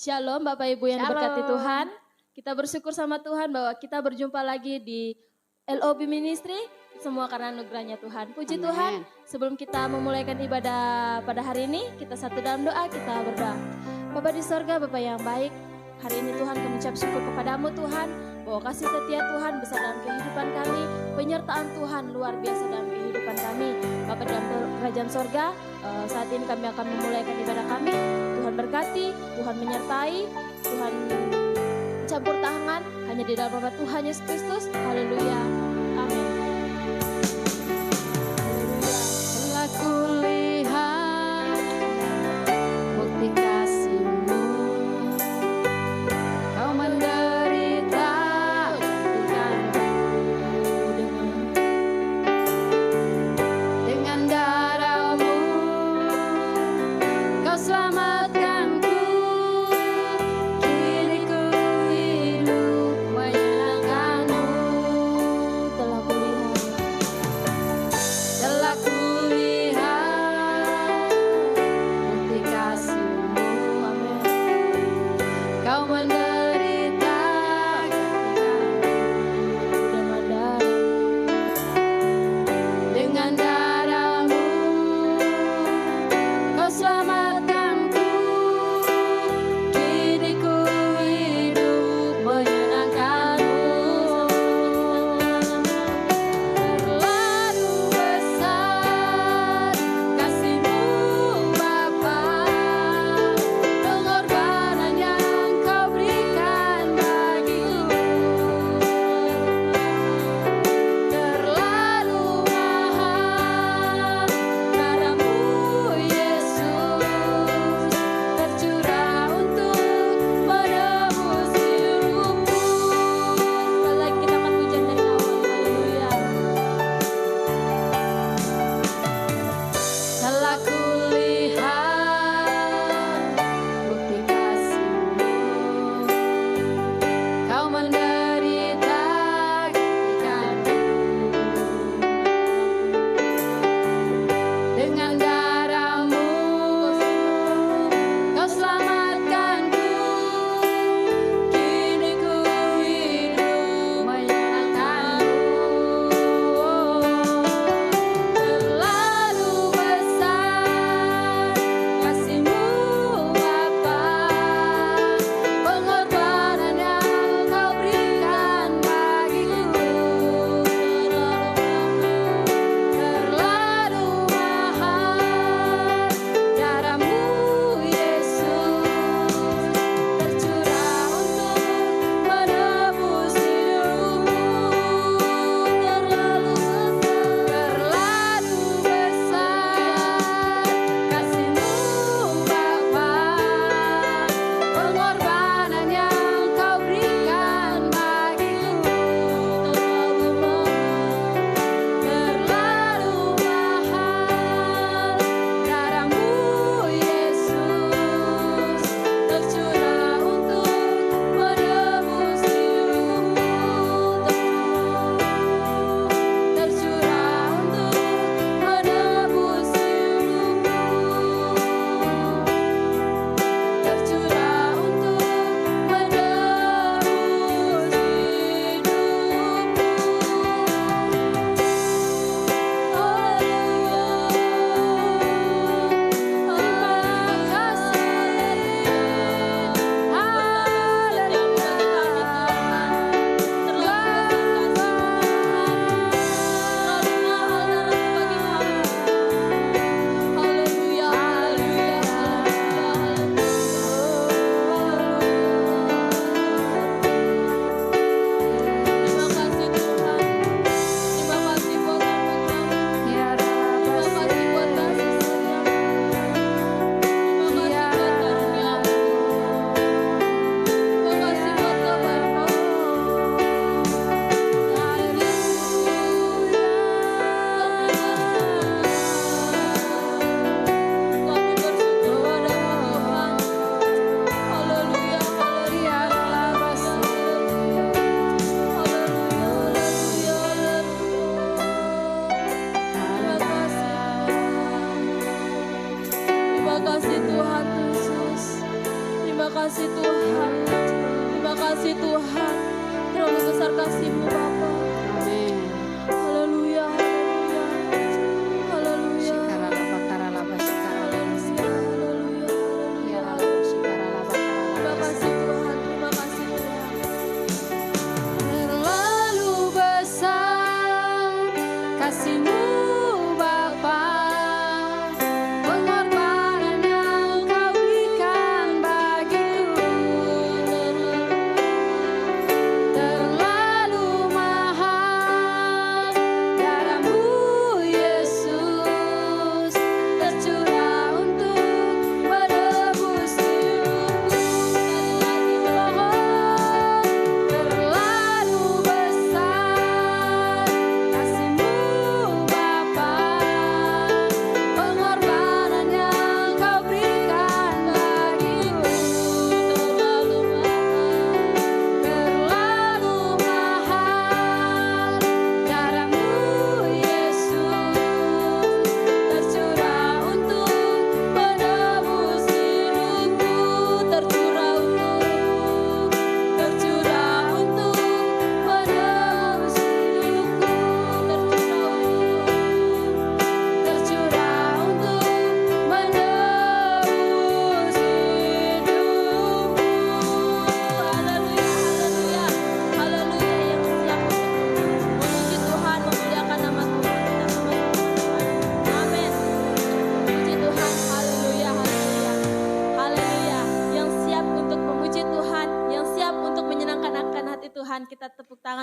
Shalom Bapak Ibu yang diberkati Shalom. Tuhan. Kita bersyukur sama Tuhan bahwa kita berjumpa lagi di LOB Ministry. Semua karena anugerahnya Tuhan. Puji Amen. Tuhan. Sebelum kita memulaikan ibadah pada hari ini, kita satu dalam doa, kita berdoa. Bapa di sorga, Bapa yang baik. Hari ini Tuhan kami ucap syukur kepadamu Tuhan. Bahwa kasih setia Tuhan besar dalam kehidupan kami. Penyertaan Tuhan luar biasa dalam kehidupan kami. Bapa dalam kerajaan sorga, saat ini kami akan memulaikan ibadah kami. Tuhan berkati, Tuhan menyertai, Tuhan campur tangan hanya di dalam nama Tuhan Yesus Kristus. Haleluya. Amin. Telah kulihat bukti kasih-Mu, Kau menderita dengan darah-Mu, Kau selamatkanku. Kini ku hidup menyenangkan-Mu. Telah kulihat Telah kulihat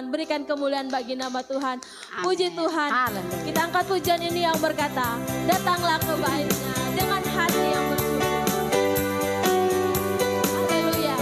Tuhan. Berikan kemuliaan bagi nama Tuhan. Puji Tuhan. Haleluya. Kita angkat pujian ini yang berkata, datanglah ke baitnya dengan hati yang bersyukur. Haleluya.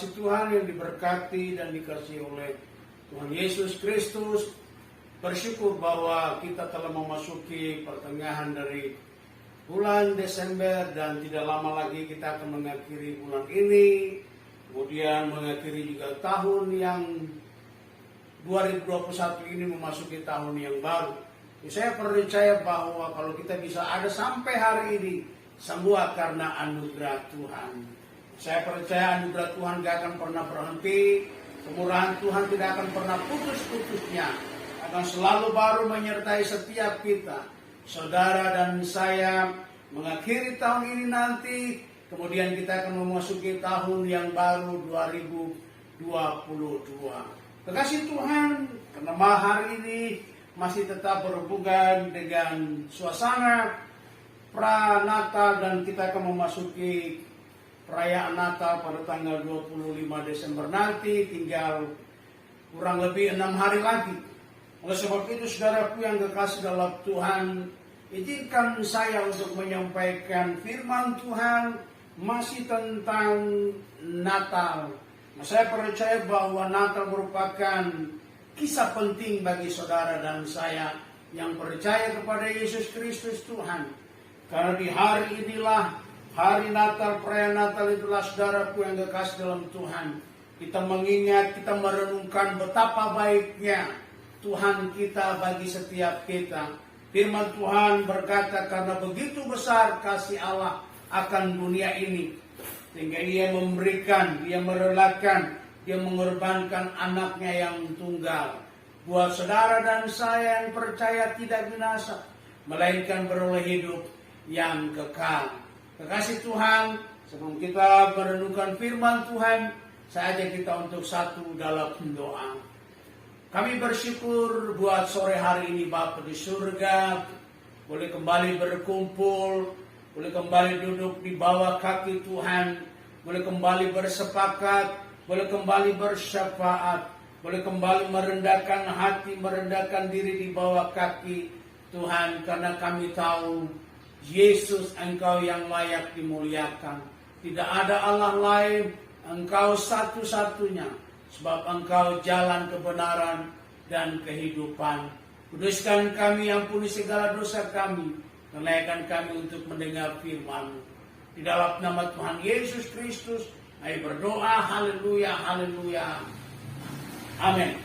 kasih Tuhan yang diberkati dan dikasihi oleh Tuhan Yesus Kristus, bersyukur bahwa kita telah memasuki pertengahan dari bulan Desember dan tidak lama lagi kita akan mengakhiri bulan ini, kemudian mengakhiri juga tahun yang 2021 ini memasuki tahun yang baru. Saya percaya bahwa kalau kita bisa ada sampai hari ini, semua karena anugerah Tuhan. Saya percaya anugerah Tuhan tidak akan pernah berhenti, kemurahan Tuhan tidak akan pernah putus-putusnya, akan selalu baru menyertai setiap kita. Saudara dan saya mengakhiri tahun ini nanti, kemudian kita akan memasuki tahun yang baru 2022. Terkasih Tuhan, karena hari ini masih tetap berhubungan dengan suasana pra-Natal dan kita akan memasuki perayaan Natal pada tanggal 25 Desember nanti, tinggal kurang lebih 6 hari lagi. Oleh sebab itu saudaraku yang kekasih dalam Tuhan, izinkan saya untuk menyampaikan firman Tuhan masih tentang Natal. Saya percaya bahwa Natal merupakan kisah penting bagi saudara dan saya yang percaya kepada Yesus Kristus Tuhan. Karena di hari inilah, hari Natal, perayaan Natal itulah saudaraku yang kekasih dalam Tuhan. Kita mengingat, kita merenungkan betapa baiknya Tuhan kita bagi setiap kita. Firman Tuhan berkata, karena begitu besar kasih Allah akan dunia ini, sehingga Ia memberikan, Ia merelakan, Dia mengorbankan anaknya yang tunggal. Buat saudara dan saya yang percaya tidak binasa, melainkan beroleh hidup yang kekal. Kekasih Tuhan, sebelum kita merenungkan firman Tuhan, saya ajak kita untuk satu dalam doa. Kami bersyukur buat sore hari ini Bapa di surga, boleh kembali berkumpul, boleh kembali duduk di bawah kaki Tuhan, boleh kembali bersepakat, boleh kembali bersyafaat, boleh kembali merendahkan hati, merendahkan diri di bawah kaki Tuhan, karena kami tahu Yesus Engkau yang layak dimuliakan. Tidak ada Allah lain, Engkau satu-satunya, sebab Engkau jalan kebenaran dan kehidupan. Kuduskan kami, ampuni segala dosa kami, kenaikan kami untuk mendengar firman-Mu. Di dalam nama Tuhan Yesus Kristus, ayo berdoa, haleluya, haleluya. Amin.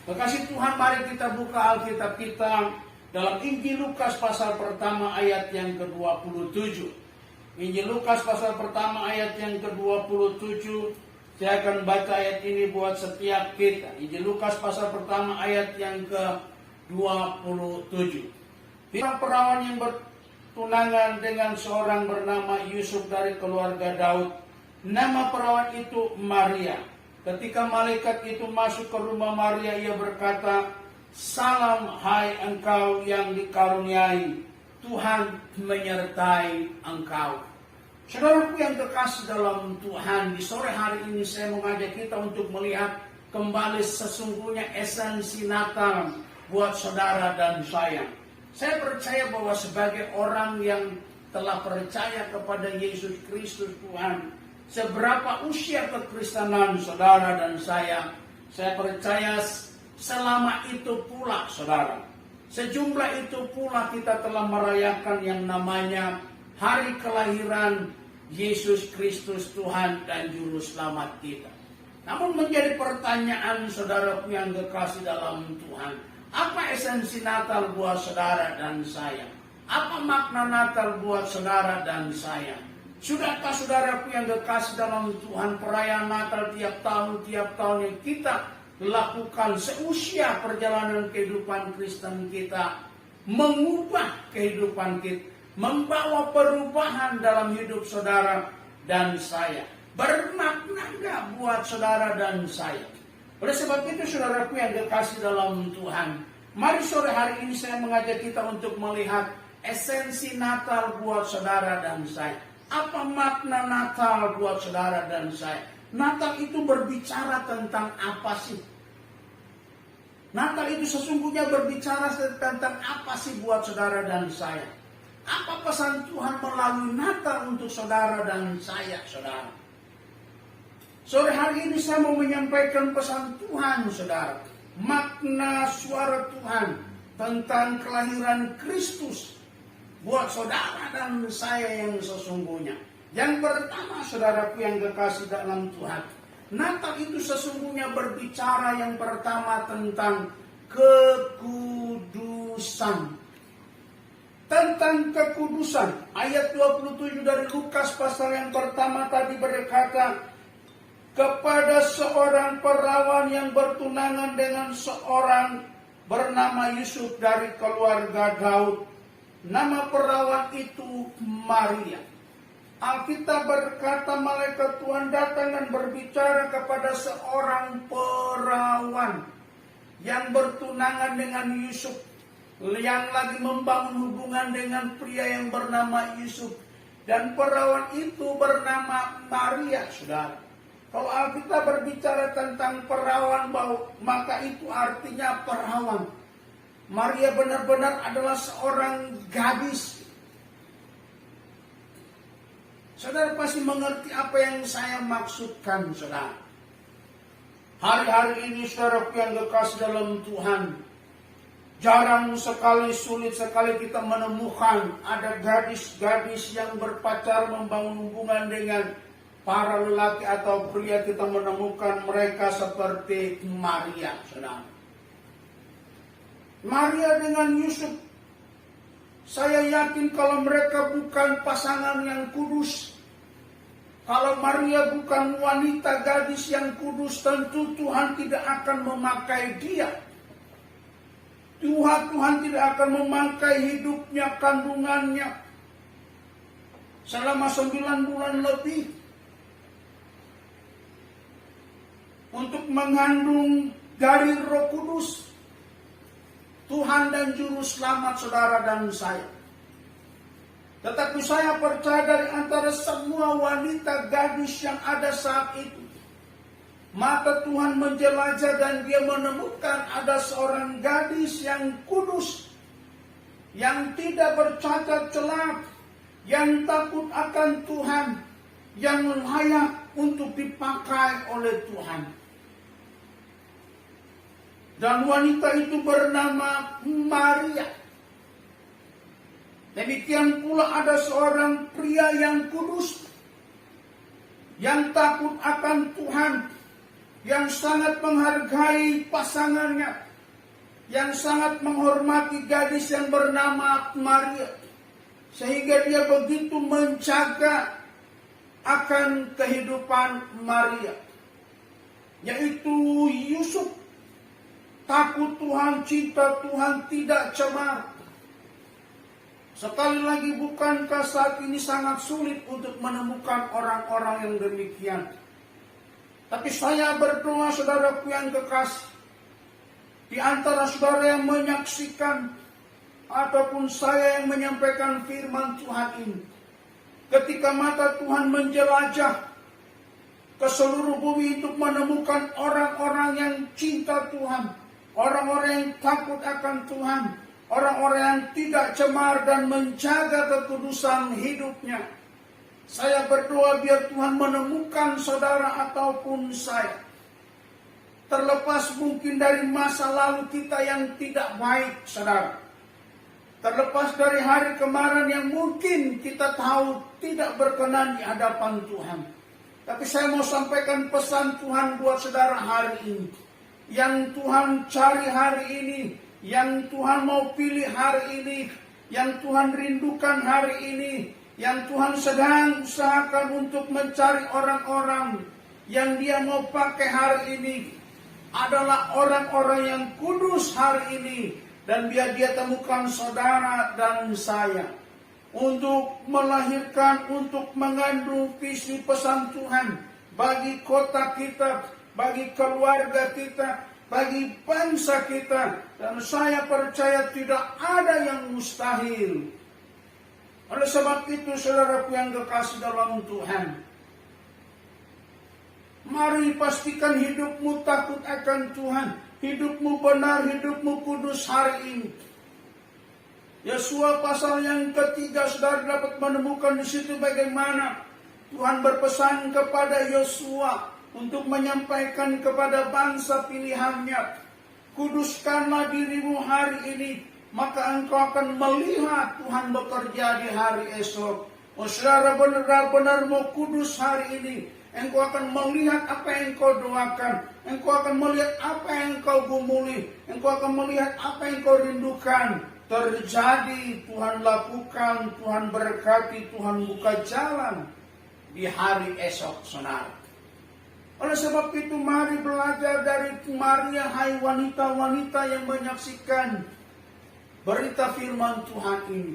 Terkasih Tuhan, mari kita buka Alkitab kita dalam Injil Lukas pasal pertama ayat yang ke-27. Injil Lukas pasal pertama ayat yang ke-27. Saya akan baca ayat ini buat setiap kita. Injil Lukas pasal pertama ayat yang ke-27. Seorang perawan yang bertunangan dengan seorang bernama Yusuf dari keluarga Daud. Nama perawan itu Maria. Ketika malaikat itu masuk ke rumah Maria, ia berkata, "Salam hai engkau yang dikaruniai, Tuhan menyertai engkau." Saudaraku yang terkasih dalam Tuhan, di sore hari ini saya mengajak kita untuk melihat kembali sesungguhnya esensi Natal buat saudara dan saya. Saya percaya bahwa sebagai orang yang telah percaya kepada Yesus Kristus Tuhan, seberapa usia kekristenan saudara dan saya percaya selama itu pula saudara, sejumlah itu pula kita telah merayakan yang namanya hari kelahiran Yesus Kristus Tuhan dan Juru Selamat kita. Namun menjadi pertanyaan saudaraku yang kekasih dalam Tuhan, apa esensi Natal buat saudara dan saya? Apa makna Natal buat saudara dan saya? Sudahkah saudaraku yang kekasih dalam Tuhan, perayaan Natal tiap tahun yang kita lakukan seusia perjalanan kehidupan Kristen kita, mengubah kehidupan kita, membawa perubahan dalam hidup saudara dan saya. Bermakna enggak buat saudara dan saya? Oleh sebab itu saudaraku yang kekasih dalam Tuhan, mari sore hari ini saya mengajak kita untuk melihat esensi Natal buat saudara dan saya. Apa makna Natal buat saudara dan saya? Natal itu berbicara tentang apa sih? Natal itu sesungguhnya berbicara tentang apa sih buat saudara dan saya? Apa pesan Tuhan melalui Natal untuk saudara dan saya, saudara? Sore hari ini saya mau menyampaikan pesan Tuhan, saudara. Makna suara Tuhan tentang kelahiran Kristus buat saudara dan saya yang sesungguhnya. Yang pertama, saudaraku yang kekasih dalam Tuhan, Natal itu sesungguhnya berbicara yang pertama tentang kekudusan. Tentang kekudusan, ayat 27 dari Lukas pasal yang pertama tadi berkata, kepada seorang perawan yang bertunangan dengan seorang bernama Yusuf dari keluarga Daud. Nama perawan itu Maria. Alkitab berkata malaikat Tuhan datang dan berbicara kepada seorang perawan yang bertunangan dengan Yusuf, yang lagi membangun hubungan dengan pria yang bernama Yusuf. Dan perawan itu bernama Maria, saudara. Kalau Alkitab berbicara tentang perawan, maka itu artinya perawan. Maria benar-benar adalah seorang gadis. Saudara pasti mengerti apa yang saya maksudkan, saudara. Hari-hari ini, saudara yang kekasih dalam Tuhan, jarang sekali, sulit sekali kita menemukan ada gadis-gadis yang berpacar, membangun hubungan dengan para lelaki atau pria. Kita menemukan mereka seperti Maria, saudara. Maria dengan Yusuf, saya yakin kalau mereka bukan pasangan yang kudus, kalau Maria bukan wanita gadis yang kudus, tentu Tuhan tidak akan memakai dia. Tuhan tidak akan memakai hidupnya, kandungannya selama 9 bulan lebih untuk mengandung dari Roh Kudus, Tuhan dan Juru Selamat saudara dan saya. Tetapi saya percaya dari antara semua wanita gadis yang ada saat itu, mata Tuhan menjelajah dan dia menemukan ada seorang gadis yang kudus, yang tidak bercacat celah, yang takut akan Tuhan, yang layak untuk dipakai oleh Tuhan. Dan wanita itu bernama Maria. Demikian pula ada seorang pria yang kudus, yang takut akan Tuhan, yang sangat menghargai pasangannya, yang sangat menghormati gadis yang bernama Maria. Sehingga dia begitu menjaga akan kehidupan Maria, yaitu Yusuf. Takut Tuhan, cinta Tuhan, tidak cemar. Sekali lagi, bukankah saat ini sangat sulit untuk menemukan orang-orang yang demikian? Tapi saya berdoa, saudaraku yang kekasih, di antara saudara yang menyaksikan ataupun saya yang menyampaikan firman Tuhan ini, ketika mata Tuhan menjelajah ke seluruh bumi untuk menemukan orang-orang yang cinta Tuhan, orang-orang yang takut akan Tuhan, orang-orang yang tidak cemar dan menjaga kekudusan hidupnya. Saya berdoa biar Tuhan menemukan saudara ataupun saya. Terlepas mungkin dari masa lalu kita yang tidak baik, saudara. Terlepas dari hari kemarin yang mungkin kita tahu tidak berkenan di hadapan Tuhan. Tapi saya mau sampaikan pesan Tuhan buat saudara hari ini. Yang Tuhan cari hari ini, yang Tuhan mau pilih hari ini, yang Tuhan rindukan hari ini, yang Tuhan sedang usahakan untuk mencari orang-orang yang Dia mau pakai hari ini, adalah orang-orang yang kudus hari ini. Dan biar Dia temukan saudara dan saya untuk melahirkan, untuk mengandung visi pesan Tuhan bagi kota kita, bagi keluarga kita, bagi bangsa kita. Dan saya percaya tidak ada yang mustahil. Oleh sebab itu, saudaraku yang kekasih dalam Tuhan, mari pastikan hidupmu takut akan Tuhan, hidupmu benar, hidupmu kudus hari ini. Yosua pasal yang ketiga, saudara dapat menemukan di situ bagaimana Tuhan berpesan kepada Yosua untuk menyampaikan kepada bangsa pilihannya. Kuduskanlah dirimu hari ini, maka engkau akan melihat Tuhan bekerja di hari esok. Oh saudara, benar-benar mau kudus hari ini, engkau akan melihat apa yang engkau doakan, engkau akan melihat apa yang engkau gumuli, engkau akan melihat apa yang engkau rindukan terjadi. Tuhan lakukan, Tuhan berkati, Tuhan buka jalan di hari esok, saudara. Oleh sebab itu mari belajar dari Maria, hai wanita-wanita yang menyaksikan berita firman Tuhan ini.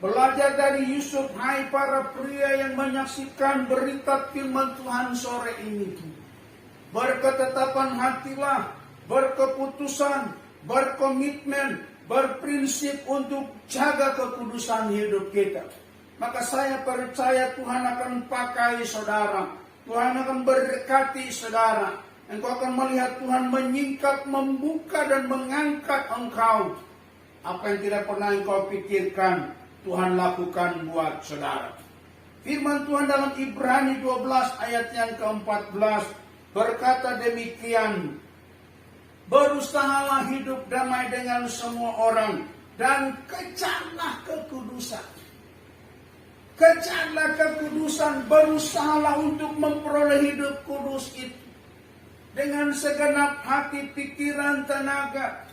Belajar dari Yusuf, hai para pria yang menyaksikan berita firman Tuhan sore ini. Berketetapan hatilah, berkeputusan, berkomitmen, berprinsip untuk jaga kekudusan hidup kita. Maka saya percaya Tuhan akan pakai saudara. Tuhan akan berkati saudara. Engkau akan melihat Tuhan menyingkap, membuka dan mengangkat engkau. Apa yang tidak pernah engkau pikirkan, Tuhan lakukan buat saudara. Firman Tuhan dalam Ibrani 12 ayat yang ke-14 berkata demikian. Berusahalah hidup damai dengan semua orang dan kejarlah kekudusan. Kejarlah kekudusan, berusahalah untuk memperoleh hidup kudus itu. Dengan segenap hati, pikiran, tenaga.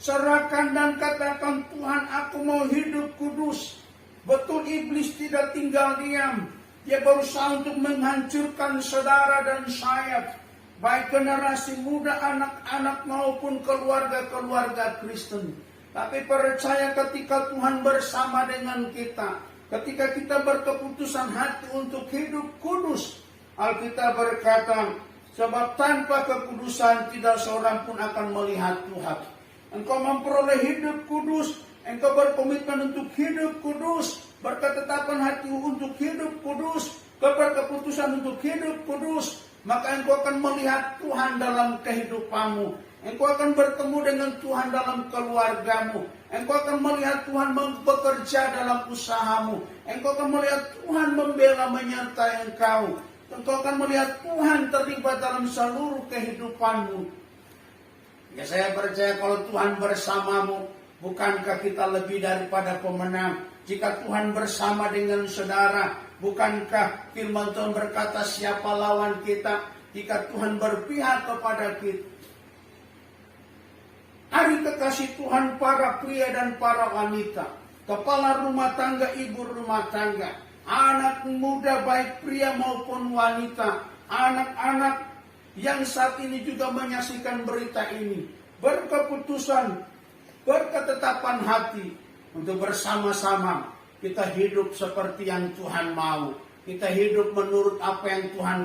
Serahkan dan katakan, Tuhan, aku mau hidup kudus. Betul, iblis tidak tinggal diam. Dia berusaha untuk menghancurkan saudara dan saya. Baik generasi muda, anak-anak maupun keluarga-keluarga Kristen. Tapi percaya ketika Tuhan bersama dengan kita, ketika kita berkeputusan hati untuk hidup kudus, Alkitab berkata, sebab tanpa kekudusan tidak seorang pun akan melihat Tuhan. Engkau memperoleh hidup kudus, engkau berkomitmen untuk hidup kudus, berketetapan hati untuk hidup kudus, berkeputusan untuk hidup kudus, maka engkau akan melihat Tuhan dalam kehidupanmu. Engkau akan bertemu dengan Tuhan dalam keluargamu. Engkau akan melihat Tuhan bekerja dalam usahamu. Engkau akan melihat Tuhan membela menyertai engkau. Engkau akan melihat Tuhan terlibat dalam seluruh kehidupanmu. Ya, saya percaya kalau Tuhan bersamamu, bukankah kita lebih daripada pemenang? Jika Tuhan bersama dengan saudara, bukankah firman Tuhan berkata siapa lawan kita jika Tuhan berpihak kepada kita? Hari kekasih Tuhan, para pria dan para wanita, kepala rumah tangga, ibu rumah tangga, anak muda baik pria maupun wanita, anak-anak yang saat ini juga menyaksikan berita ini, berkeputusan, berketetapan hati untuk bersama-sama kita hidup seperti yang Tuhan mau. Kita hidup menurut apa yang Tuhan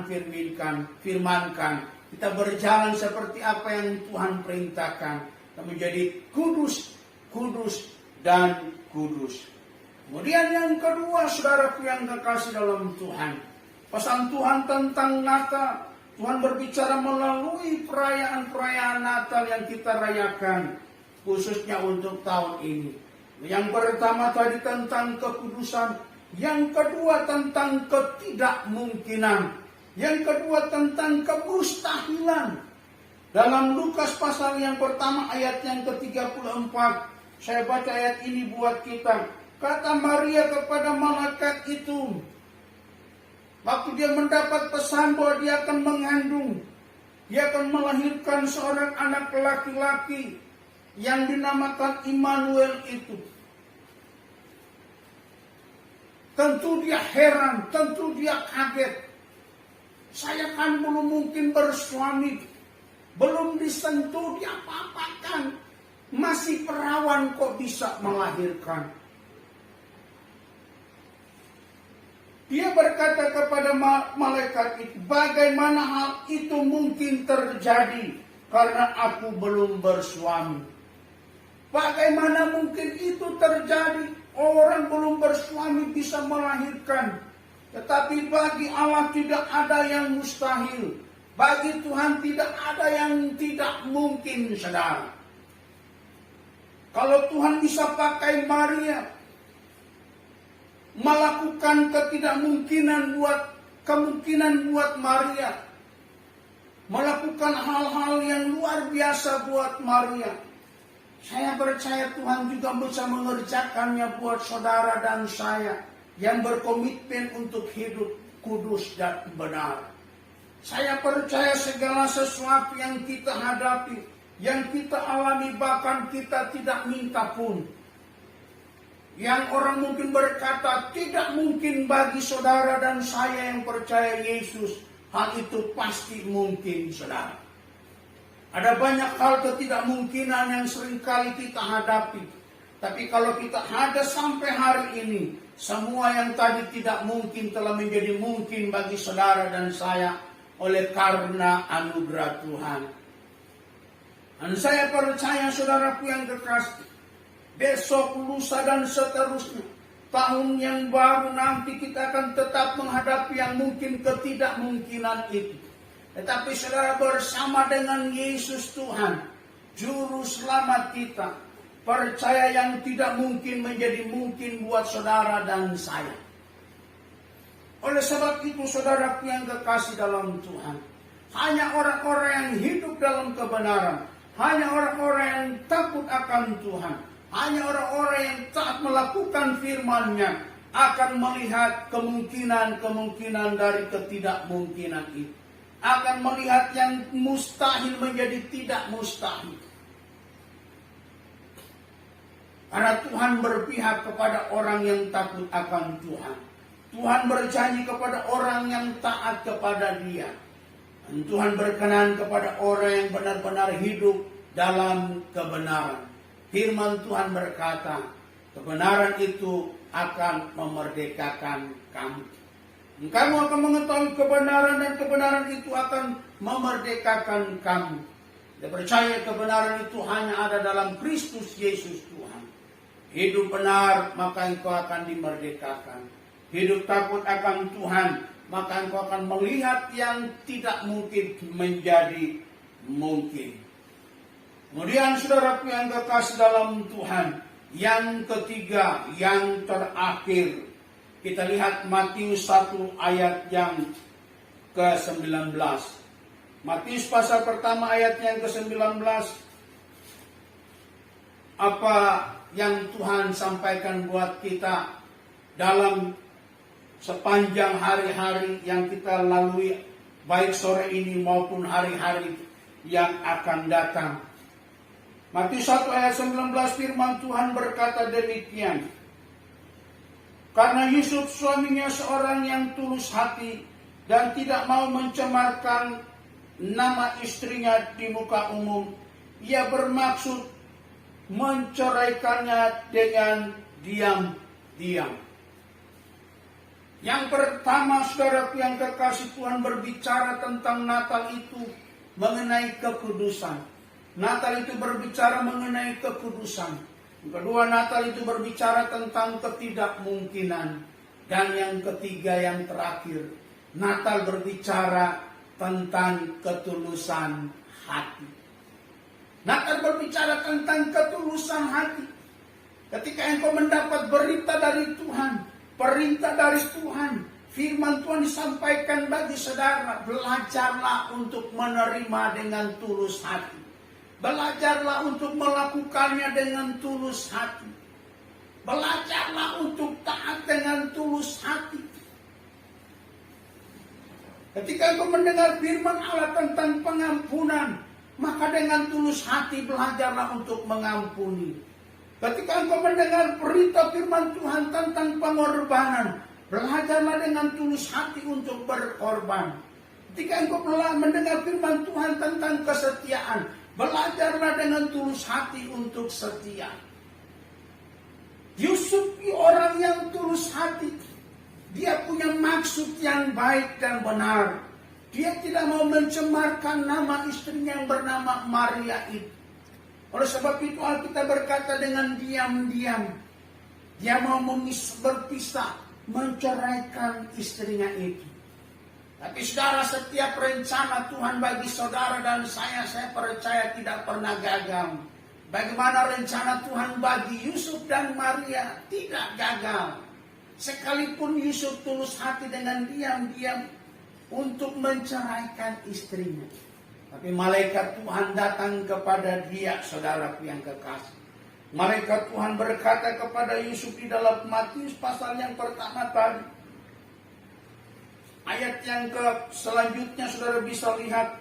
firmankan. Kita berjalan seperti apa yang Tuhan perintahkan. Kita menjadi kudus, kudus, dan kudus. Kemudian yang kedua, saudaraku yang kekasih dalam Tuhan, pesan Tuhan tentang Natal. Tuhan berbicara melalui perayaan-perayaan Natal yang kita rayakan, khususnya untuk tahun ini. Yang pertama tadi tentang kekudusan, yang kedua tentang ketidakmungkinan, yang kedua tentang kemustahilan. Dalam Lukas pasal yang pertama ayat yang ke-34, saya baca ayat ini buat kita. Kata Maria kepada malaikat itu, waktu dia mendapat pesan bahwa dia akan mengandung, dia akan melahirkan seorang anak laki-laki yang dinamakan Immanuel itu. Tentu dia heran, tentu dia kaget. Saya kan belum mungkin bersuami, belum disentuh, diapa-apakan, masih perawan kok bisa melahirkan. Dia berkata kepada malaikat itu, bagaimana hal itu mungkin terjadi karena aku belum bersuami? Bagaimana mungkin itu terjadi? Orang belum bersuami bisa melahirkan. Tetapi bagi Allah tidak ada yang mustahil. Bagi Tuhan tidak ada yang tidak mungkin, saudara. Kalau Tuhan bisa pakai Maria melakukan kemungkinan buat Maria, melakukan hal-hal yang luar biasa buat Maria. Saya percaya Tuhan juga bisa mengerjakannya buat saudara dan saya yang berkomitmen untuk hidup kudus dan benar. Saya percaya segala sesuatu yang kita hadapi, yang kita alami, bahkan kita tidak minta pun. Yang orang mungkin berkata tidak mungkin bagi saudara dan saya yang percaya Yesus, hal itu pasti mungkin, saudara. Ada banyak hal ketidakmungkinan yang seringkali kita hadapi. Tapi kalau kita ada sampai hari ini, semua yang tadi tidak mungkin telah menjadi mungkin bagi saudara dan saya oleh karena anugerah Tuhan. Dan saya percaya saudaraku yang kekasih, besok, lusa dan seterusnya, tahun yang baru nanti kita akan tetap menghadapi yang mungkin ketidakmungkinan itu. Tetapi saudara, bersama dengan Yesus Tuhan, Juru Selamat kita, percaya yang tidak mungkin menjadi mungkin buat saudara dan saya. Oleh sebab itu saudaraku yang kekasih dalam Tuhan, hanya orang-orang yang hidup dalam kebenaran, hanya orang-orang yang takut akan Tuhan, hanya orang-orang yang taat melakukan firman-Nya akan melihat kemungkinan-kemungkinan dari ketidakmungkinan itu. Akan melihat yang mustahil menjadi tidak mustahil. Karena Tuhan berpihak kepada orang yang takut akan Tuhan. Tuhan berjanji kepada orang yang taat kepada Dia. Dan Tuhan berkenan kepada orang yang benar-benar hidup dalam kebenaran. Firman Tuhan berkata, kebenaran itu akan memerdekakan kamu. Kamu akan mengetahui kebenaran dan kebenaran itu akan memerdekakan kamu. Kita percaya kebenaran itu hanya ada dalam Kristus Yesus Tuhan. Hidup benar, maka engkau akan dimerdekakan. Hidup takut akan Tuhan, maka engkau akan melihat yang tidak mungkin menjadi mungkin. Kemudian saudaraku yang kekasih dalam Tuhan, yang ketiga, yang terakhir, kita lihat Matius 1 ayat yang ke-19. Matius pasal pertama ayat yang ke-19. Apa yang Tuhan sampaikan buat kita dalam sepanjang hari-hari yang kita lalui, baik sore ini maupun hari-hari yang akan datang. Matius 1 ayat 19, firman Tuhan berkata demikian. Karena Yusuf suaminya seorang yang tulus hati dan tidak mau mencemarkan nama istrinya di muka umum, ia bermaksud menceraikannya dengan diam-diam. Yang pertama, saudaraku yang kekasih, Tuhan berbicara tentang Natal itu mengenai kekudusan. Natal itu berbicara mengenai kekudusan. Yang kedua, Natal itu berbicara tentang ketidakmungkinan. Dan yang ketiga, yang terakhir, Natal berbicara tentang ketulusan hati. Natal berbicara tentang ketulusan hati. Ketika engkau mendapat berita dari Tuhan, perintah dari Tuhan, firman Tuhan disampaikan bagi saudara, belajarlah untuk menerima dengan tulus hati. Belajarlah untuk melakukannya dengan tulus hati. Belajarlah untuk taat dengan tulus hati. Ketika engkau mendengar firman Allah tentang pengampunan, maka dengan tulus hati belajarlah untuk mengampuni. Ketika engkau mendengar berita firman Tuhan tentang pengorbanan, belajarlah dengan tulus hati untuk berkorban. Ketika engkau mendengar firman Tuhan tentang kesetiaan, belajarlah dengan tulus hati untuk setia. Yusuf orang yang tulus hati. Dia punya maksud yang baik dan benar. Dia tidak mau mencemarkan nama istrinya yang bernama Maria itu. Oleh sebab itu Alkitab berkata dengan diam-diam. Dia mau berpisah, menceraikan istrinya itu. Tapi saudara, setiap rencana Tuhan bagi saudara dan saya percaya tidak pernah gagal. Bagaimana rencana Tuhan bagi Yusuf dan Maria tidak gagal. Sekalipun Yusuf tulus hati dengan diam-diam untuk menceraikan istrinya. Tapi malaikat Tuhan datang kepada dia, saudaraku yang kekasih. Malaikat Tuhan berkata kepada Yusuf di dalam Matius pasal yang pertama tadi. Ayat yang selanjutnya saudara bisa lihat.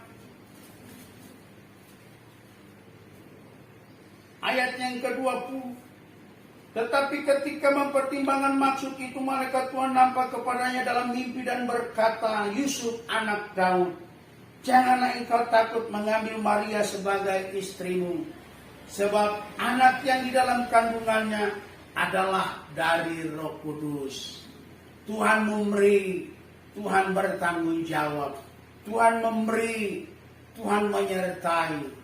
Ayat yang ke-20. Tetapi ketika mempertimbangkan maksud itu, malaikat Tuhan nampak kepadanya dalam mimpi dan berkata, Yusuf anak Daud, janganlah engkau takut mengambil Maria sebagai istrimu. Sebab anak yang di dalam kandungannya adalah dari Roh Kudus. Tuhan memberi, Tuhan bertanggung jawab. Tuhan memberi, Tuhan menyertai.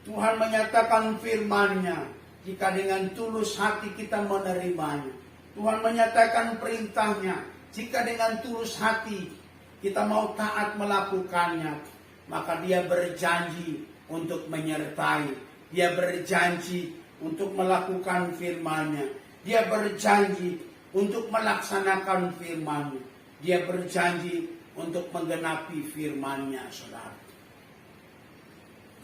Tuhan menyatakan firman-Nya. Jika dengan tulus hati kita menerimanya. Tuhan menyatakan perintahnya. Jika dengan tulus hati kita mau taat melakukannya. Maka dia berjanji untuk menyertai. Dia berjanji untuk melakukan firman-Nya. Dia berjanji untuk melaksanakan firman-Nya. Dia berjanji untuk menggenapi firman-Nya, saudara.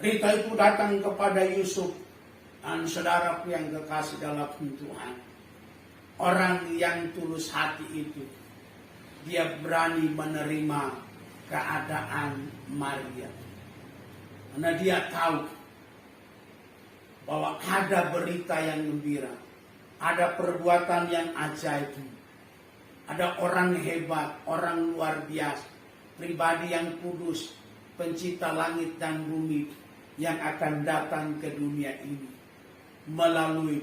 Berita itu datang kepada Yusuf. Dan saudaraku yang kekasih dalam Tuhan. Orang yang tulus hati itu. Dia berani menerima keadaan Maria. Karena dia tahu bahwa ada berita yang gembira. Ada perbuatan yang ajaib. Ada orang hebat, orang luar biasa. Pribadi yang kudus, pencipta langit dan bumi yang akan datang ke dunia ini. Melalui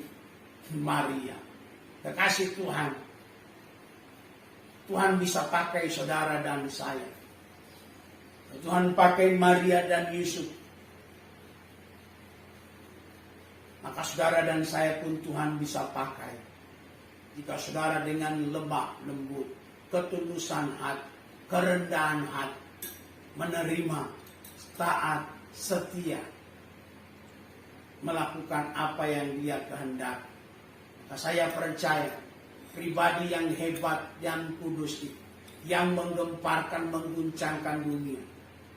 Maria. Kekasih Tuhan. Tuhan bisa pakai saudara dan saya. Tuhan pakai Maria dan Yusuf. Maka saudara dan saya pun Tuhan bisa pakai. Jika saudara dengan lemah lembut, ketulusan hati, kerendahan hati, menerima, taat, setia, melakukan apa yang dia kehendaki. Maka saya percaya pribadi yang hebat dan kudus itu, yang menggemparkan, mengguncangkan dunia,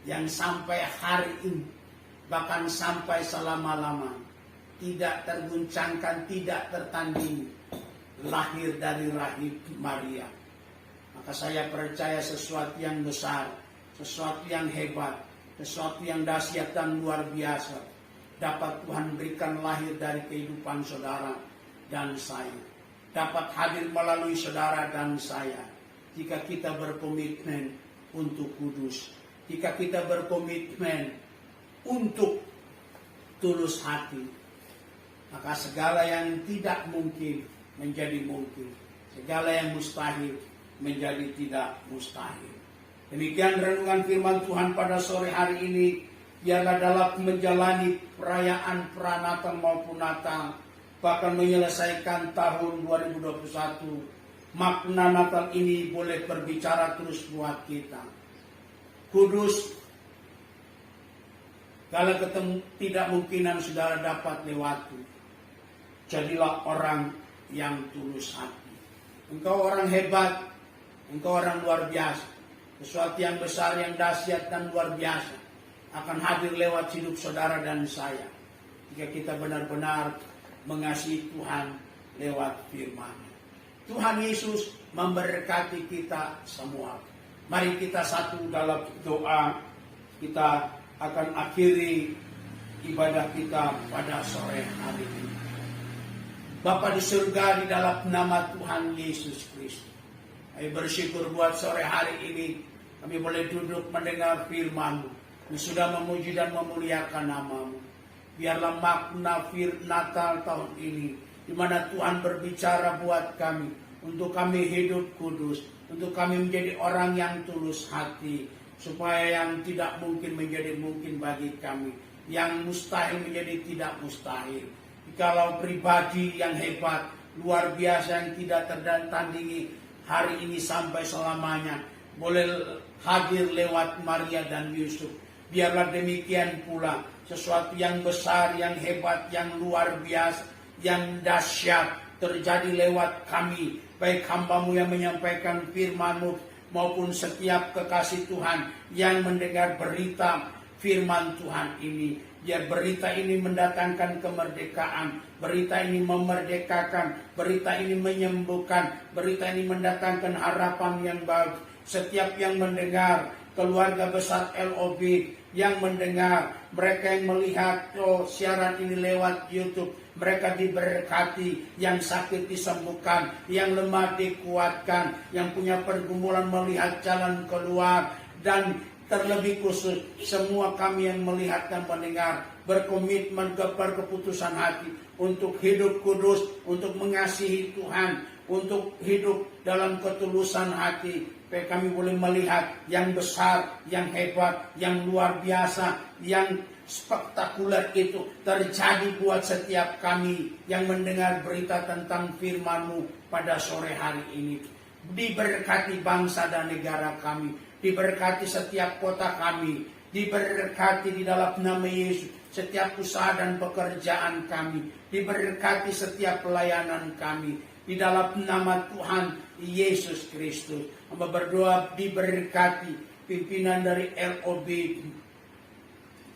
yang sampai hari ini, bahkan sampai selama-lama, tidak terguncangkan, tidak tertandingi, lahir dari rahim Maria. Maka saya percaya sesuatu yang besar, sesuatu yang hebat, sesuatu yang dahsyat dan luar biasa dapat Tuhan berikan lahir dari kehidupan saudara dan saya. Dapat hadir melalui saudara dan saya. Jika kita berkomitmen untuk kudus. Jika kita berkomitmen untuk tulus hati. Maka segala yang tidak mungkin menjadi mungkin. Segala yang mustahil menjadi tidak mustahil. Demikian renungan firman Tuhan pada sore hari ini. Biarlah dalam menjalani perayaan Pranatan maupun Natal, bahkan menyelesaikan tahun 2021, makna Natal ini boleh berbicara terus buat kita. Kudus, kalau ketemu tidak mungkinan saudara dapat lewati. Jadilah orang yang tulus hati. Engkau orang hebat, engkau orang luar biasa. Sesuatu yang besar, yang dahsyat dan luar biasa akan hadir lewat hidup saudara dan saya. Jika kita benar-benar mengasihi Tuhan lewat firman-Nya. Tuhan Yesus memberkati kita semua. Mari kita satu dalam doa. Kita akan akhiri ibadah kita pada sore hari ini. Bapa di surga, di dalam nama Tuhan Yesus Kristus, kami bersyukur buat sore hari ini. Kami boleh duduk mendengar firman-Mu. Kami sudah memuji dan memuliakan nama-Mu. Biarlah makna Natal tahun ini, di mana Tuhan berbicara buat kami, untuk kami hidup kudus, untuk kami menjadi orang yang tulus hati, supaya yang tidak mungkin menjadi mungkin bagi kami, yang mustahil menjadi tidak mustahil. Jikalau pribadi yang hebat, luar biasa yang tidak tertandingi hari ini sampai selamanya, boleh hadir lewat Maria dan Yusuf. Biarlah demikian pula sesuatu yang besar, yang hebat, yang luar biasa, yang dahsyat terjadi lewat kami, baik hamba-Mu yang menyampaikan firman-Mu maupun setiap kekasih Tuhan yang mendengar berita firman Tuhan ini. Biar berita ini mendatangkan kemerdekaan, berita ini memerdekakan, berita ini menyembuhkan, berita ini mendatangkan harapan yang bagus. Setiap yang mendengar, keluarga besar LOB yang mendengar, mereka yang melihat siaran ini lewat YouTube, mereka diberkati, yang sakit disembuhkan, yang lemah dikuatkan, yang punya pergumulan melihat jalan keluar, dan terlebih khusus semua kami yang melihat dan mendengar berkomitmen keputusan hati untuk hidup kudus, untuk mengasihi Tuhan, untuk hidup dalam ketulusan hati. Supaya kami boleh melihat yang besar, yang hebat, yang luar biasa, yang spektakuler itu terjadi buat setiap kami yang mendengar berita tentang firman-Mu pada sore hari ini. Diberkati bangsa dan negara kami, diberkati setiap kota kami, diberkati di dalam nama Yesus setiap usaha dan pekerjaan kami, diberkati setiap pelayanan kami di dalam nama Tuhan Yesus Kristus. Hamba berdoa diberkati pimpinan dari LOB,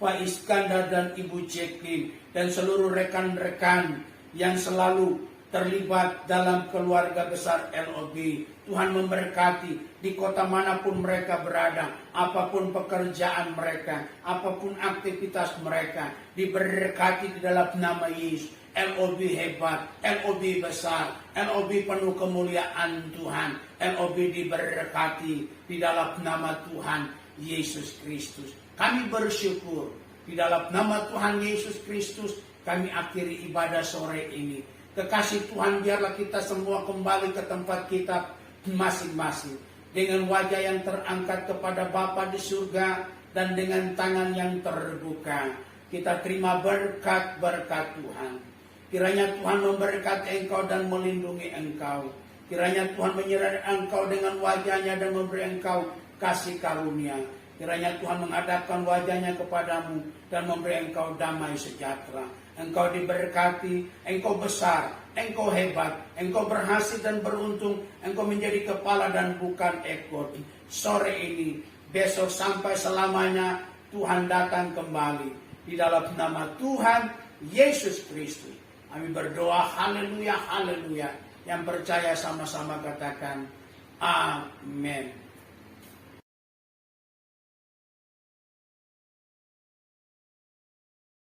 Pak Iskandar dan Ibu Jacqueline, dan seluruh rekan-rekan yang selalu terlibat dalam keluarga besar LOB. Tuhan memberkati di kota manapun mereka berada, apapun pekerjaan mereka, apapun aktivitas mereka, diberkati di dalam nama Yesus. LOB hebat, LOB besar, LOB penuh kemuliaan Tuhan, LOB diberkati di dalam nama Tuhan Yesus Kristus. Kami bersyukur di dalam nama Tuhan Yesus Kristus. Kami akhiri ibadah sore ini. Kekasih Tuhan, biarlah kita semua kembali ke tempat kita masing-masing dengan wajah yang terangkat kepada Bapa di surga dan dengan tangan yang terbuka. Kita terima berkat-berkat Tuhan. Kiranya Tuhan memberkati engkau dan melindungi engkau. Kiranya Tuhan menyertai engkau dengan wajahnya dan memberi engkau kasih karunia. Kiranya Tuhan menghadapkan wajahnya kepadamu dan memberi engkau damai sejahtera. Engkau diberkati, engkau besar, engkau hebat, engkau berhasil dan beruntung, engkau menjadi kepala dan bukan ekor. Sore ini, besok sampai selamanya, Tuhan datang kembali. Di dalam nama Tuhan Yesus Kristus. Kami berdoa, haleluya, haleluya. Yang percaya sama-sama katakan, amin.